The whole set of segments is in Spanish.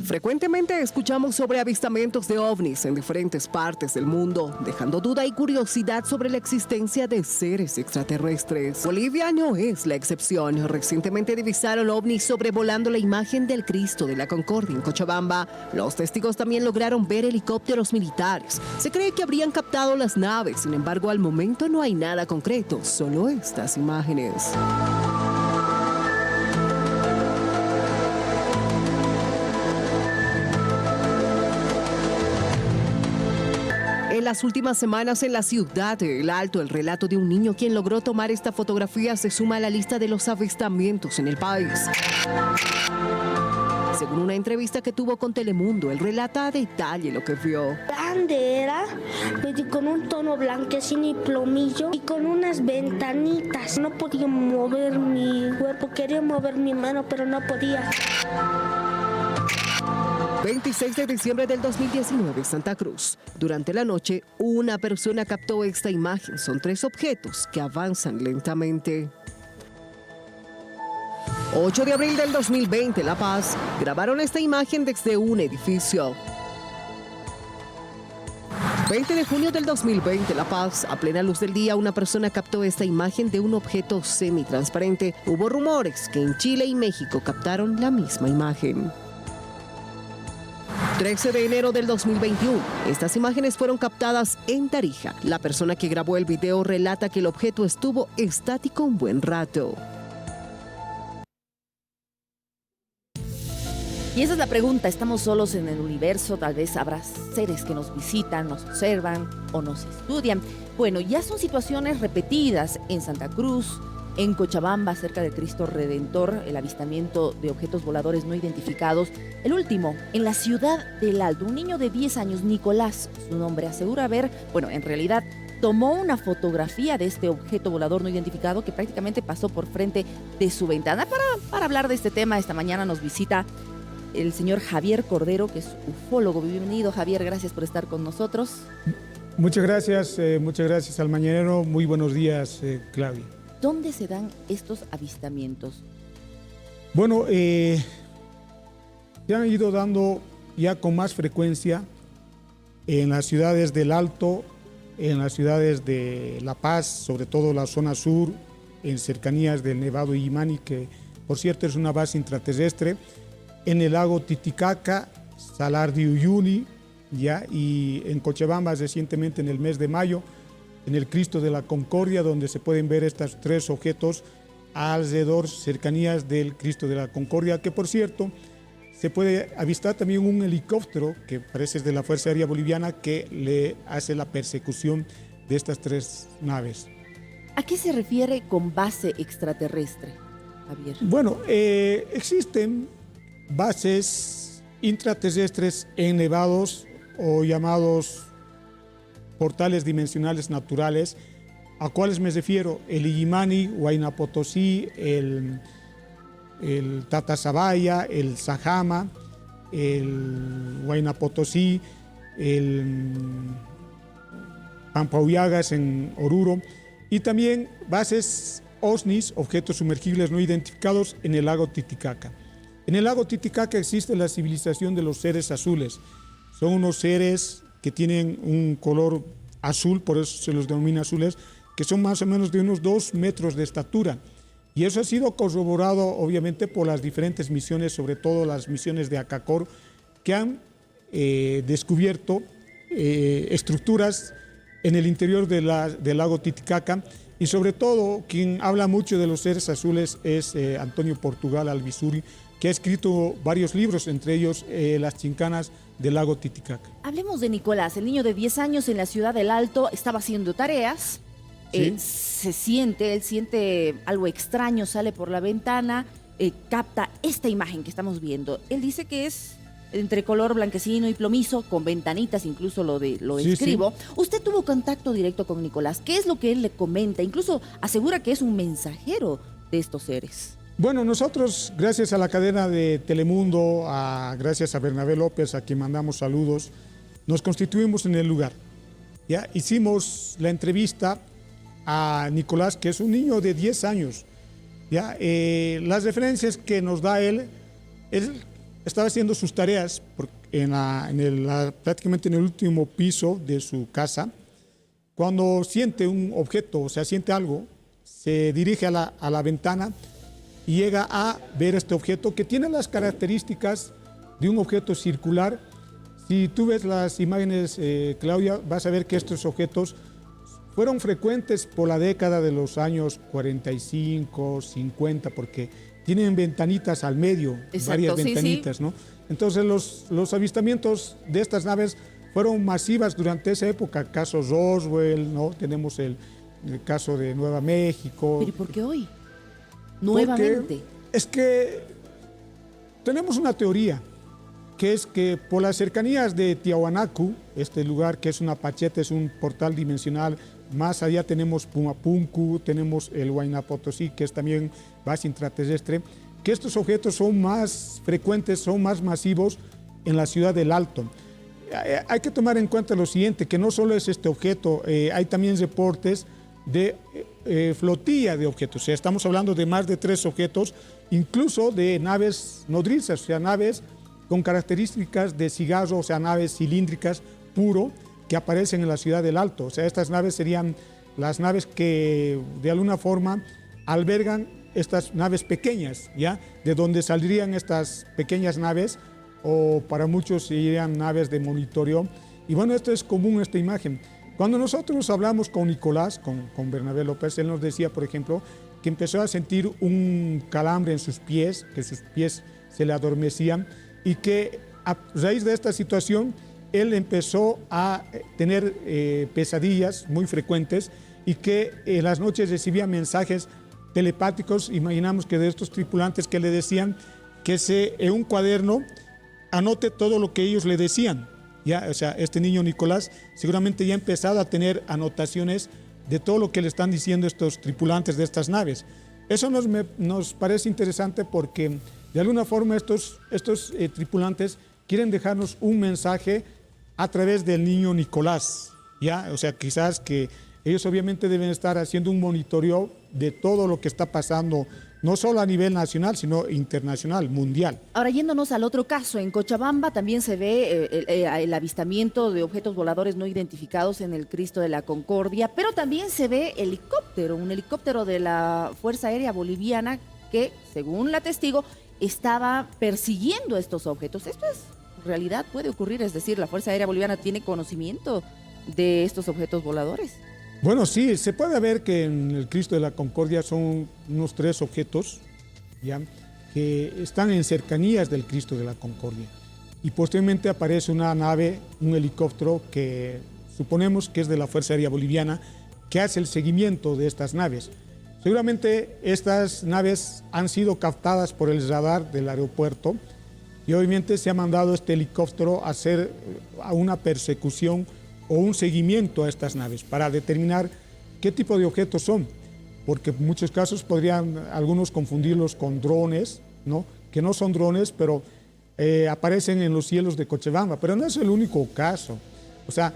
Frecuentemente escuchamos sobre avistamientos de ovnis en diferentes partes del mundo, dejando duda y curiosidad sobre la existencia de seres extraterrestres. Bolivia no es la excepción. Recientemente divisaron ovnis sobrevolando la imagen del Cristo de la Concordia en Cochabamba. Los testigos también lograron ver helicópteros militares. Se cree que habrían captado las naves, sin embargo, al momento no hay nada concreto, solo estas imágenes. En las últimas semanas en la ciudad de El Alto, el relato de un niño quien logró tomar esta fotografía se suma a la lista de los avistamientos en el país. Según una entrevista que tuvo con Telemundo, él relata a detalle lo que vio. Grande era, con un tono blanquecino y plomillo y con unas ventanitas. No podía mover mi cuerpo, quería mover mi mano, pero no podía. 26 de diciembre del 2019, Santa Cruz. Durante la noche, una persona captó esta imagen. Son 3 objetos que avanzan lentamente. 8 de abril del 2020, La Paz. Grabaron esta imagen desde un edificio. 20 de junio del 2020, La Paz. A plena luz del día, una persona captó esta imagen de un objeto semitransparente. Hubo rumores que en Chile y México captaron la misma imagen. 13 de enero del 2021. Estas imágenes fueron captadas en Tarija. La persona que grabó el video relata que el objeto estuvo estático un buen rato. Y esa es la pregunta, ¿estamos solos en el universo? Tal vez habrá seres que nos visitan, nos observan o nos estudian. Bueno, ya son situaciones repetidas en Santa Cruz, en Cochabamba, cerca del Cristo Redentor, el avistamiento de objetos voladores no identificados. El último, en la ciudad del Alto, un niño de 10 años, Nicolás, su nombre, asegura haber, en realidad, tomó una fotografía de este objeto volador no identificado que prácticamente pasó por frente de su ventana. Para hablar de este tema, esta mañana nos visita el señor Javier Cordero, que es ufólogo. Bienvenido, Javier, gracias por estar con nosotros. Muchas gracias al mañanero. Muy buenos días, Claudia. ¿Dónde se dan estos avistamientos? Bueno, se han ido dando ya con más frecuencia en las ciudades del Alto, en las ciudades de La Paz, sobre todo la zona sur, en cercanías del Nevado Illimani, que por cierto es una base intraterrestre, en el lago Titicaca, Salar de Uyuni, ya, y en Cochabamba recientemente en el mes de mayo, en el Cristo de la Concordia, donde se pueden ver estos 3 objetos alrededor, cercanías del Cristo de la Concordia, que por cierto, se puede avistar también un helicóptero, que parece es de la Fuerza Aérea Boliviana, que le hace la persecución de estas 3 naves. ¿A qué se refiere con base extraterrestre, Javier? Bueno, existen bases intraterrestres en nevados o llamados portales dimensionales naturales, a cuáles me refiero: el Illimani, Huayna Potosí, el Tatasabaya, el Sajama, el Huayna Potosí, el Pampauyagas en Oruro, y también bases OSNIs, objetos sumergibles no identificados, en el lago Titicaca. En el lago Titicaca existe la civilización de los seres azules. Son unos seres que tienen un color azul, por eso se los denomina azules, que son más o menos de unos 2 metros de estatura. Y eso ha sido corroborado obviamente por las diferentes misiones, sobre todo las misiones de ACACOR, que han descubierto estructuras en el interior del lago Titicaca, y sobre todo quien habla mucho de los seres azules es Antonio Portugal Alvisuri, que ha escrito varios libros, entre ellos Las Chincanas del lago Titicaca. Hablemos de Nicolás, el niño de 10 años en la ciudad del Alto, estaba haciendo tareas, ¿sí? Él siente algo extraño, sale por la ventana, capta esta imagen que estamos viendo. Él dice que es entre color blanquecino y plomizo, con ventanitas, incluso lo describo. Sí. Usted tuvo contacto directo con Nicolás. ¿Qué es lo que él le comenta? Incluso asegura que es un mensajero de estos seres. Bueno, nosotros, gracias a la cadena de Telemundo, gracias a Bernabé López, a quien mandamos saludos, nos constituimos en el lugar. ¿Ya? Hicimos la entrevista a Nicolás, que es un niño de 10 años. ¿Ya? Las referencias que nos da él estaba haciendo sus tareas prácticamente en el último piso de su casa, cuando siente un objeto, o sea, siente algo, se dirige a la ventana y llega a ver este objeto que tiene las características de un objeto circular. Si tú ves las imágenes, Claudia, vas a ver que estos objetos fueron frecuentes por la década de los años 45, 50, porque tienen ventanitas al medio, exacto, varias ventanitas, sí. ¿no? Entonces los avistamientos de estas naves fueron masivas durante esa época. Caso Roswell, ¿no? Tenemos el caso de Nueva México. ¿Pero por qué hoy? Nuevamente. Porque es que tenemos una teoría, que es que por las cercanías de Tiahuanacu, este lugar que es una pacheta, es un portal dimensional, más allá tenemos Pumapunku, tenemos el Huayna Potosí, que es también base intraterrestre, que estos objetos son más frecuentes, son más masivos en la ciudad del Alto. Hay que tomar en cuenta lo siguiente, que no solo es este objeto, hay también reportes de flotilla de objetos, o sea, estamos hablando de más de 3 objetos, incluso de naves nodrizas, o sea, naves con características de cigarro, o sea, naves cilíndricas puro, que aparecen en la ciudad del Alto. O sea, estas naves serían las naves que de alguna forma albergan estas naves pequeñas, ¿ya? De donde saldrían estas pequeñas naves, o para muchos serían naves de monitoreo. Y bueno, esto es común, esta imagen. Cuando nosotros hablamos con Nicolás, con Bernabé López, él nos decía, por ejemplo, que empezó a sentir un calambre en sus pies, que sus pies se le adormecían, y que a raíz de esta situación él empezó a tener pesadillas muy frecuentes y que en las noches recibía mensajes telepáticos. Imaginamos que de estos tripulantes que le decían que en un cuaderno anote todo lo que ellos le decían. Ya, o sea, este niño Nicolás seguramente ya ha empezado a tener anotaciones de todo lo que le están diciendo estos tripulantes de estas naves. Eso nos parece interesante porque de alguna forma estos tripulantes quieren dejarnos un mensaje a través del niño Nicolás, ¿ya? O sea, quizás que ellos obviamente deben estar haciendo un monitoreo de todo lo que está pasando, no solo a nivel nacional, sino internacional, mundial. Ahora, yéndonos al otro caso, en Cochabamba también se ve el avistamiento de objetos voladores no identificados en el Cristo de la Concordia, pero también se ve un helicóptero de la Fuerza Aérea Boliviana que, según la testigo, estaba persiguiendo estos objetos. ¿Esto es realidad? ¿Puede ocurrir? Es decir, ¿la Fuerza Aérea Boliviana tiene conocimiento de estos objetos voladores? Bueno, sí, se puede ver que en el Cristo de la Concordia son unos 3 objetos, ¿ya?, que están en cercanías del Cristo de la Concordia. Y posteriormente aparece una nave, un helicóptero que suponemos que es de la Fuerza Aérea Boliviana, que hace el seguimiento de estas naves. Seguramente estas naves han sido captadas por el radar del aeropuerto y obviamente se ha mandado este helicóptero a hacer una persecución o un seguimiento a estas naves para determinar qué tipo de objetos son, porque en muchos casos podrían algunos confundirlos con drones, ¿no?, que no son drones, pero aparecen en los cielos de Cochabamba, pero no es el único caso. O sea,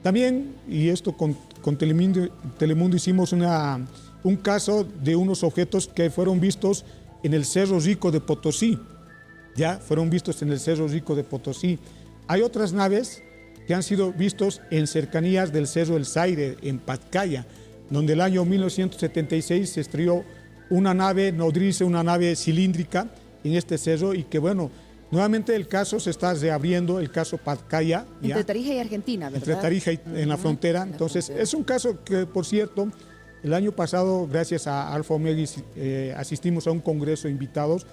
también, y esto con Telemundo hicimos un caso de unos objetos que fueron vistos en el Cerro Rico de Potosí, ya fueron vistos en el Cerro Rico de Potosí. Hay otras naves que han sido vistos en cercanías del Cerro El Zaire, en Patcaya, donde el año 1976 se estrelló una nave nodriza, una nave cilíndrica en este cerro, y que bueno, nuevamente el caso se está reabriendo, el caso Patcaya. Entre Tarija y Argentina, ¿verdad? Entre Tarija y en la frontera. Entonces, es un caso que, por cierto, el año pasado, gracias a Alfa Omega, asistimos a un congreso de invitados.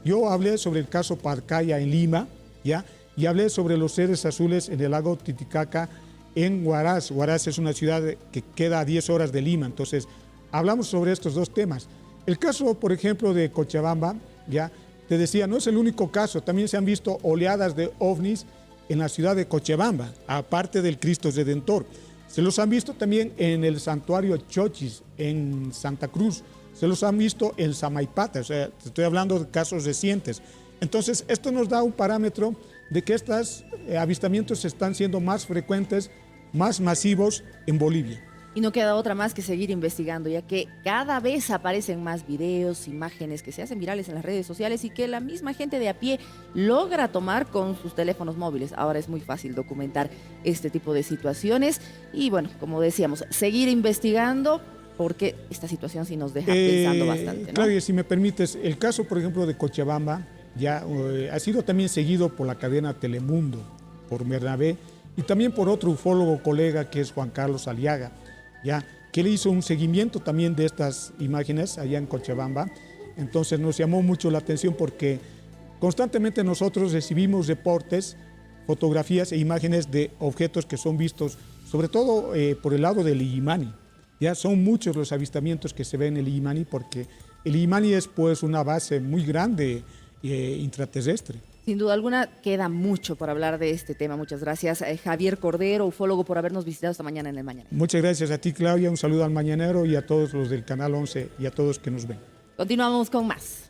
Yo hablé sobre el caso Patcaya en Lima, ¿ya?, y hablé sobre los seres azules en el lago Titicaca en Huaraz. Huaraz es una ciudad que queda a 10 horas de Lima. Entonces, hablamos sobre estos 2 temas. El caso, por ejemplo, de Cochabamba, ya te decía, no es el único caso. También se han visto oleadas de ovnis en la ciudad de Cochabamba, aparte del Cristo Redentor. Se los han visto también en el santuario Chochis, en Santa Cruz. Se los han visto en Samaipata. O sea, estoy hablando de casos recientes. Entonces, esto nos da un parámetro de que estos avistamientos están siendo más frecuentes, más masivos en Bolivia. Y no queda otra más que seguir investigando, ya que cada vez aparecen más videos, imágenes que se hacen virales en las redes sociales y que la misma gente de a pie logra tomar con sus teléfonos móviles. Ahora es muy fácil documentar este tipo de situaciones y bueno, como decíamos, seguir investigando porque esta situación sí nos deja pensando bastante, ¿no? Claudia, si me permites, el caso, por ejemplo, de Cochabamba ya ha sido también seguido por la cadena Telemundo, por Bernabé y también por otro ufólogo colega que es Juan Carlos Aliaga, ya, que él hizo un seguimiento también de estas imágenes allá en Cochabamba. Entonces nos llamó mucho la atención porque constantemente nosotros recibimos reportes, fotografías e imágenes de objetos que son vistos, sobre todo por el lado del Illimani. Ya son muchos los avistamientos que se ven en el Illimani porque el Illimani es pues una base muy grande intraterrestre. Sin duda alguna, queda mucho por hablar de este tema. Muchas gracias, Javier Cordero, ufólogo, por habernos visitado esta mañana en El Mañanero. Muchas gracias a ti, Claudia. Un saludo al Mañanero y a todos los del Canal 11 y a todos que nos ven. Continuamos con más.